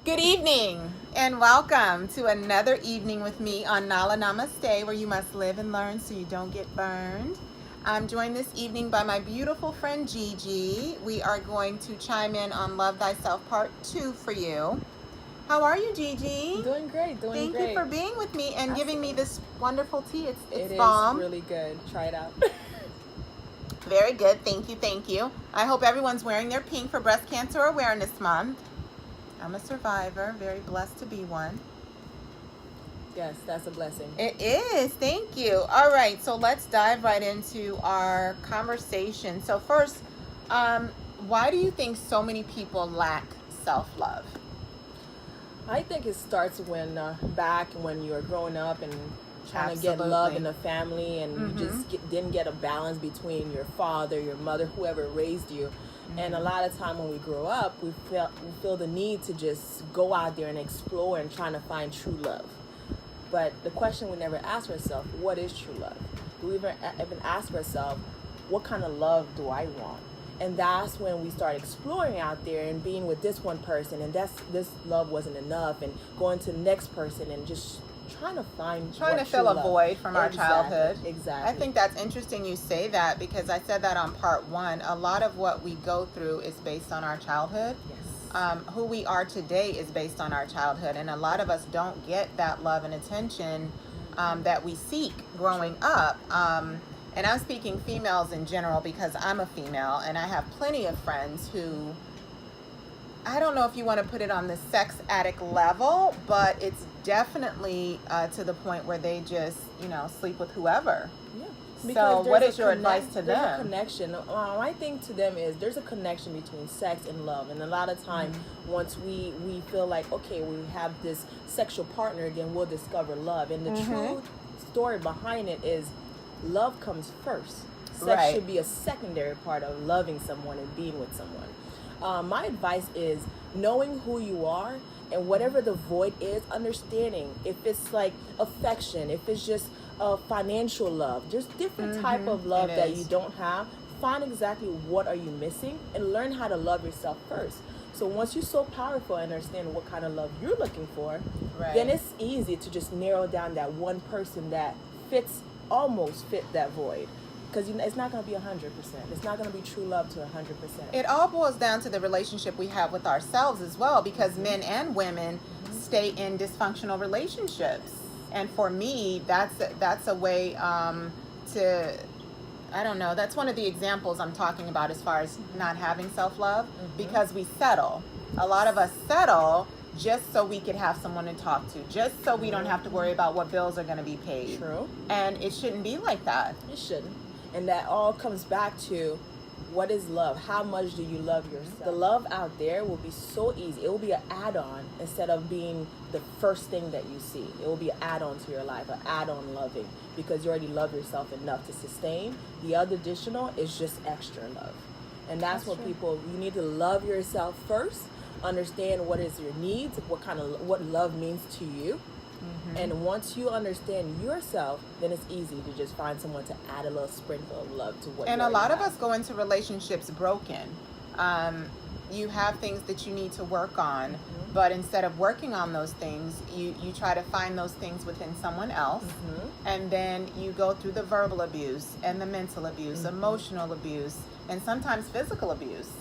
Good evening and welcome to another evening with me on Namaste, where you must live and learn so you don't get burned. I'm joined this evening by my beautiful friend Gigi. We are going to chime in on Love Thyself Part 2 for you. How are you, Gigi? Doing great, Thank you for being with me and giving me this wonderful tea. It's It bomb. is really good. Try it out. Very good. Thank you. Thank you. I hope everyone's wearing their pink for Breast Cancer Awareness Month. I'm a survivor, very blessed to be one. Yes, that's a blessing. It is. Thank you. All right, so let's dive right into our conversation. So first, why do you think so many people lack self-love? I think it starts when back when you were growing up and trying to get love in the family, and you just didn't get a balance between your father, your mother, whoever raised you. And a lot of time when we grow up, we feel the need to just go out there and explore and trying to find true love. But the question we never ask ourselves, what is true love? Do we even ask ourselves, what kind of love do I want? And that's when we start exploring out there and being with this one person, and this love wasn't enough, and going to the next person and just trying to fill a void from our childhood. Exactly. I think that's interesting you say that, because I said that on part 1. A lot of what we go through is based on our childhood. Yes. Who we are today is based on our childhood, and a lot of us don't get that love and attention that we seek growing up. And I'm speaking females in general because I'm a female, and I have plenty of friends who, I don't know if you want to put it on the sex addict level, but it's definitely to the point where they just, sleep with whoever. Yeah. So what is your advice to them? There's a connection. My thing to them is there's a connection between sex and love. And a lot of time, once we feel like, okay, we have this sexual partner, then we'll discover love. And the true story behind it is love comes first. Sex should be a secondary part of loving someone and being with someone. My advice is knowing who you are, and whatever the void is, understanding if it's like affection, if it's just financial love, there's different type of love that you don't have. Find exactly what are you missing and learn how to love yourself first. So once you're so powerful and understand what kind of love you're looking for, then it's easy to just narrow down that one person that almost fit that void. Because it's not going to be 100%. It's not going to be true love to 100%. It all boils down to the relationship we have with ourselves as well, because men and women stay in dysfunctional relationships. And for me, that's a way to, I don't know, that's one of the examples I'm talking about as far as not having self-love, because we settle. A lot of us settle just so we could have someone to talk to, just so we don't have to worry about what bills are going to be paid. True. And it shouldn't be like that. It shouldn't. And that all comes back to, what is love? How much do you love yourself? The love out there will be so easy. It will be an add-on instead of being the first thing that you see. It will be an add-on to your life, an add-on loving, because you already love yourself enough to sustain. The other additional is just extra love. And that's what true. you need to love yourself first, understand what is your needs, what love means to you. And once you understand yourself, then it's easy to just find someone to add a little sprinkle of love to what. And a lot of us go into relationships broken. You have things that you need to work on, but instead of working on those things, you try to find those things within someone else, and then you go through the verbal abuse and the mental abuse, emotional abuse, and sometimes physical abuse,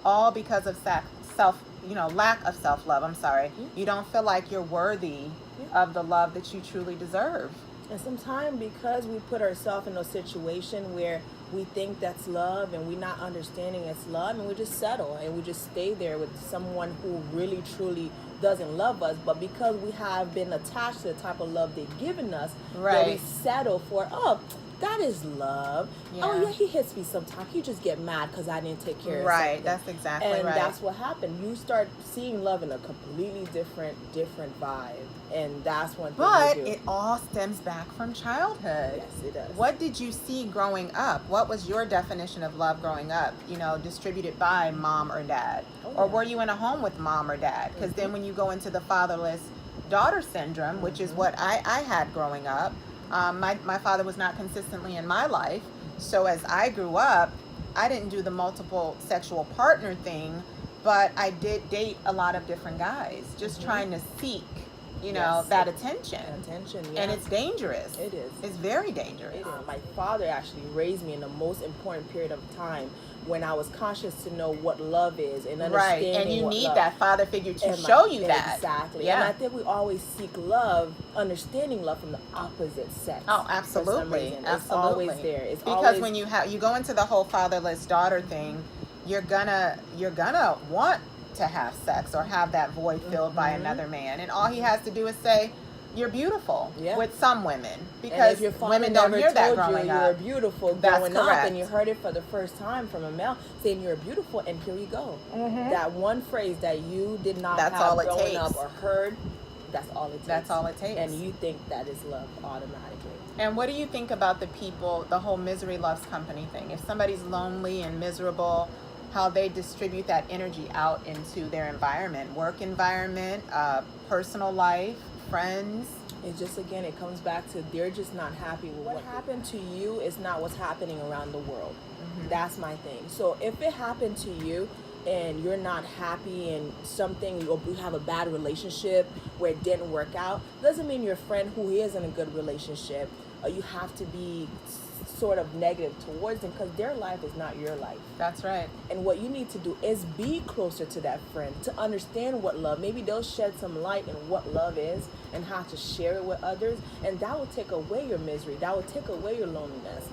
all because of lack of self-love. I'm sorry. You don't feel like you're worthy of the love that you truly deserve. And sometimes because we put ourselves in a situation where we think that's love and we're not understanding it's love, and we just settle and we just stay there with someone who really truly doesn't love us, but because we have been attached to the type of love they've given us, that we settle for, that is love. Yeah. Oh yeah, he hits me sometimes. He just get mad because I didn't take care of something. Right, that's exactly right. And that's what happened. You start seeing love in a completely different vibe, and that's one thing. But it all stems back from childhood. Yes, it does. What did you see growing up? What was your definition of love growing up? Distributed by mom or dad, or were you in a home with mom or dad? Because then when you go into the fatherless daughter syndrome, which is what I had growing up. My father was not consistently in my life. So as I grew up, I didn't do the multiple sexual partner thing but I did date a lot of different guys, just trying to seek, Yes. that attention. Yeah. And it's dangerous. It is. It's very dangerous. My father actually raised me in the most important period of time when I was conscious to know what love is and understanding. Right, and you what need love. that father figure to show you that. Exactly. Yeah. And I think we always seek love, understanding love from the opposite sex. Oh, absolutely. It's Absolutely. always there. It's because always, when you go into the whole fatherless daughter thing, you're gonna want to have sex or have that void filled by another man, and all he has to do is say, "You're beautiful," with some women, because if your father women don't hear that growing you up. You're beautiful That's growing up, correct. and you heard it for the first time from a male saying you're beautiful, and here you go. That one phrase that you did not That's have all it growing takes. up or heard, that's all it takes. That's all it takes. And you think that is love automatically. And what do you think about the whole misery loves company thing? If somebody's lonely and miserable, how they distribute that energy out into their environment, work environment, personal life, friends. It just, again, it comes back to they're just not happy with what happened to you is not what's happening around the world. That's my thing. So if it happened to you and you're not happy and something, or you have a bad relationship where it didn't work out, doesn't mean your friend who is in a good relationship, you have to be sort of negative towards them, because their life is not your life. That's right. And what you need to do is be closer to that friend to understand what love, maybe they'll shed some light in what love is and how to share it with others, and that will take away your misery, that will take away your loneliness,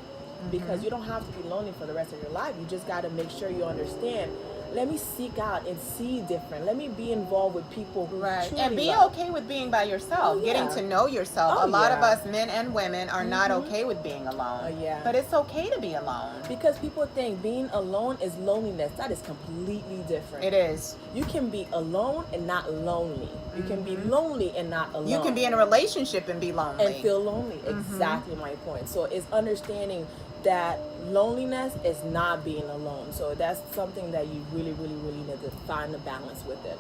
because you don't have to be lonely for the rest of your life. You just got to make sure you understand, let me seek out and see different, let me be involved with people who truly and be love. okay with being by yourself. Oh, yeah. Getting to know yourself. Oh, a lot of yeah. us, men and women, are not okay with being alone. Yeah. But it's okay to be alone. Because people think being alone is loneliness. That is completely different. It is. You can be alone and not lonely. You can be lonely and not alone. You can be in a relationship and be lonely. And feel lonely. Exactly my point. So it's understanding that loneliness is not being alone. So that's something that you really, really, really need to find a balance within.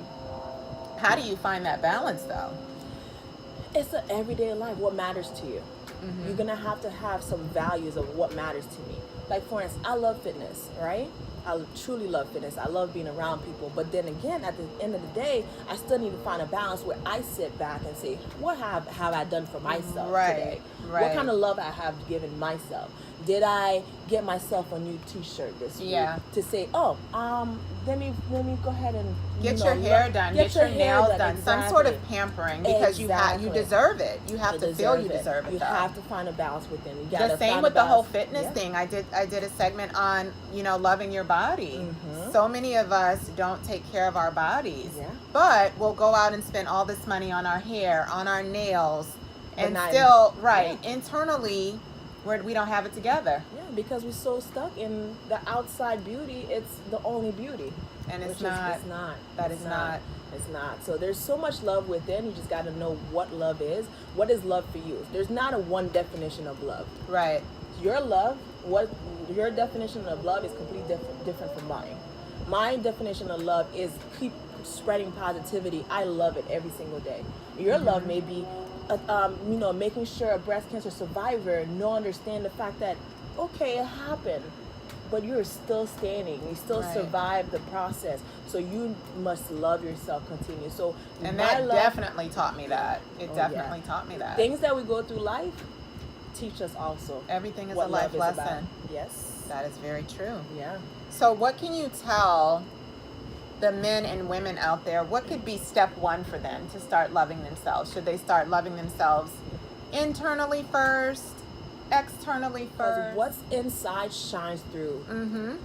How do you find that balance, though? It's an everyday life. What matters to you? You're going to have some values of what matters to me. Like, for instance, I love fitness, right? I truly love fitness. I love being around people. But then again, at the end of the day, I still need to find a balance where I sit back and say, what have I done for myself today? Right. What kind of love I have given myself? Did I get myself a new T-shirt this week to say, let me go ahead and get your hair done, get your nails done, some sort of pampering, because you deserve it. You have to feel you deserve it. You have to find a balance within. You gotta the same find with a the whole balance. fitness thing. I did a segment on loving your body. So many of us don't take care of our bodies, but we'll go out and spend all this money on our hair, on our nails, and still internally we don't have it together. Yeah, because we're so stuck in the outside beauty. It's the only beauty, and it's not. It's not. So there's so much love within. You just got to know what love is. What is love for you? There's not a one definition of love. Right. Your love, what your definition of love is completely different from mine. My definition of love is keep spreading positivity. I love it every single day. Your love may be making sure a breast cancer survivor understand the fact that, okay, it happened, but you're still standing. You still survived the process. So you must love yourself, continue. So, and that definitely taught me that. It definitely taught me that. Things that we go through life teach us also. Everything is a life lesson. About. Yes. That is very true. Yeah. So what can you tell the men and women out there, what could be step one for them to start loving themselves? Should they start loving themselves internally first, externally first? What's inside shines through,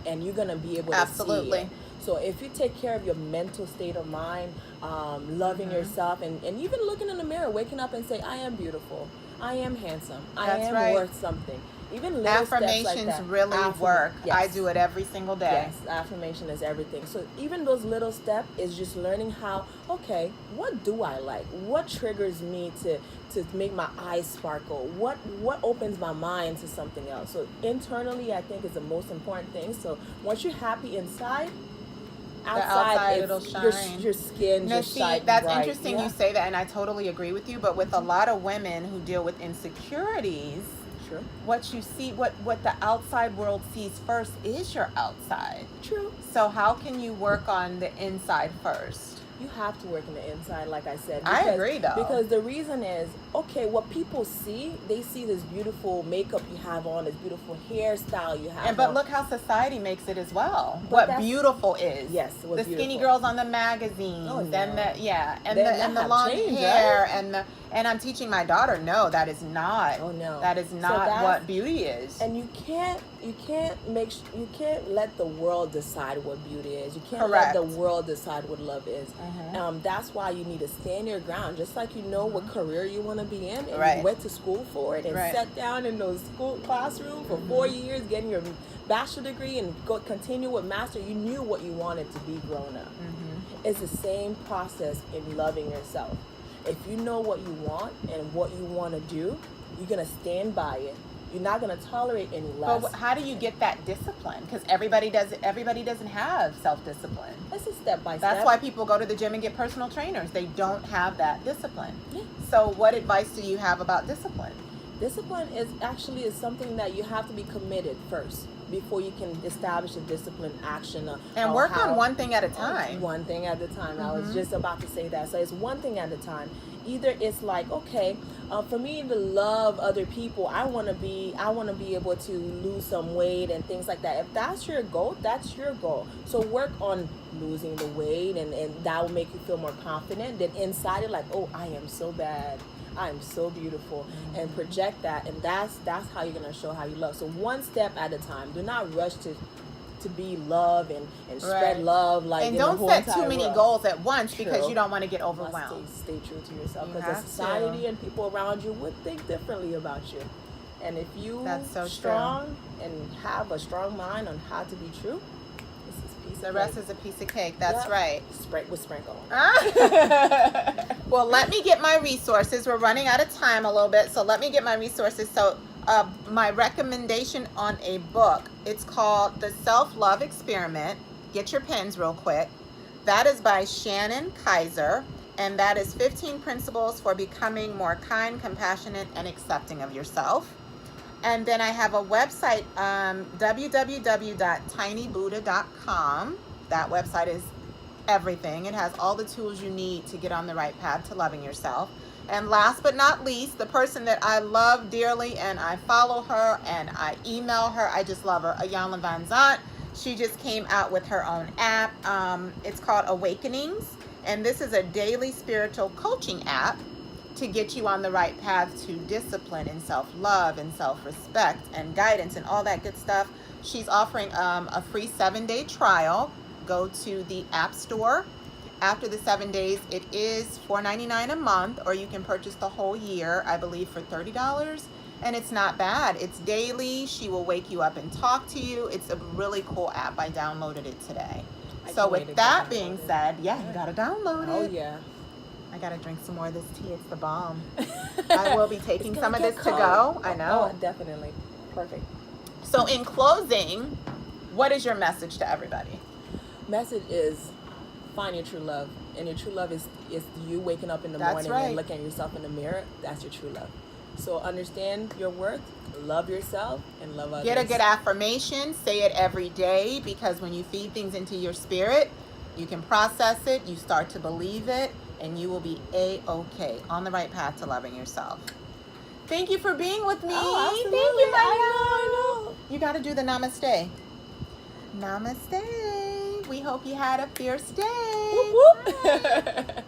and you're gonna be able to see it. So if you take care of your mental state of mind, loving yourself, and even looking in the mirror, waking up and say, I am beautiful, I am handsome, I am worth something. Even little affirmations steps like that. really work. Yes. I do it every single day. Yes, affirmation is everything. So even those little steps is just learning how, okay, what do I like? What triggers me to make my eyes sparkle? What opens my mind to something else? So internally, I think is the most important thing. So once you're happy inside, outside it'll shine. Your skin just shines. That's interesting you say that, and I totally agree with you. But with a lot of women who deal with insecurities, True. What you see, what the outside world sees first is your outside. True. So how can you work on the inside first? You have to work on the inside, like I said. I agree, though. Because the reason is, okay, what people see, they see this beautiful makeup you have on, this beautiful hairstyle you have But on. look how society makes it as well. But What beautiful is. Yes, what the skinny beautiful. girls on the magazines, Oh, no. and That the long changed, hair, right? and I'm teaching my daughter, no, that is not. Oh, no. That is not what beauty is. And you can't let the world decide what beauty is. You can't Correct. let the world decide what love is. Mhm. That's why you need to stand your ground. Just like you know what career you want to be in, and Right. you went to school for it, and Right. sat down in those school classroom for 4 years, getting your bachelor degree, and continue with master. You knew what you wanted to be grown up. It's the same process in loving yourself. If you know what you want and what you want to do, you're gonna stand by it. You're not gonna tolerate any less. But how do you get that discipline? Because everybody doesn't have self-discipline. It's a step by step. That's why people go to the gym and get personal trainers. They don't have that discipline. Yeah. So what advice do you have about discipline? Discipline is something that you have to be committed first before you can establish a disciplined action. And work on one thing at a time. One thing at a time. I was just about to say that. So it's one thing at a time. Either it's like, okay, for me to love other people, I want to be able to lose some weight and things like that. If that's your goal, that's your goal. So work on losing the weight, and that will make you feel more confident. Then inside you're like, oh, I am so bad. I am so beautiful, and project that, and that's how you're gonna show how you love. So one step at a time. Do not rush to be love and spread love like. And in don't the whole set too entire many world. goals at once True. because you don't want to get You must overwhelmed. Stay true to yourself, You because have the society to. and people around you would think differently about you. And if you That's so strong and have a strong mind on how to be true, this is piece The of rest cake. is a piece of cake. That's Yep. right. Sprinkle. Well, let me get my resources. We're running out of time a little bit, so let me get my resources. So my recommendation on a book, it's called The Self-Love Experiment. Get your pens real quick. That is by Shannon Kaiser, and that is 15 Principles for Becoming More Kind, Compassionate, and Accepting of Yourself. And then I have a website, www.tinybuddha.com. That website is everything. It has all the tools you need to get on the right path to loving yourself. And last but not least, the person that I love dearly, and I follow her and I email her, I just love her, Ayanna Van Zant. She just came out with her own app. It's called Awakenings, and this is a daily spiritual coaching app to get you on the right path to discipline and self-love and self-respect and guidance and all that good stuff. She's offering a free 7-day trial. Go to the App Store. After the 7 days, it is $4.99 a month, or you can purchase the whole year, I believe, for $30. And it's not bad. It's daily. She will wake you up and talk to you. It's a really cool app. I downloaded it today. So with that being said, yeah, you got to download it. Oh, yeah. I got to drink some more of this tea. It's the bomb. I will be taking It's some of gonna this get to go. cold. I know. Oh, definitely. Perfect. So in closing, what is your message to everybody? Message is find your true love. And your true love is you waking up in the That's morning right. and looking at yourself in the mirror. That's your true love. So understand your worth, love yourself, and love others. Get a good affirmation. Say it every day, because when you feed things into your spirit, you can process it, you start to believe it, and you will be A-OK, on the right path to loving yourself. Thank you for being with me. Oh, absolutely. Thank you, I know. You got to do the namaste. Namaste. We hope you had a fierce day. Whoop, whoop. Bye.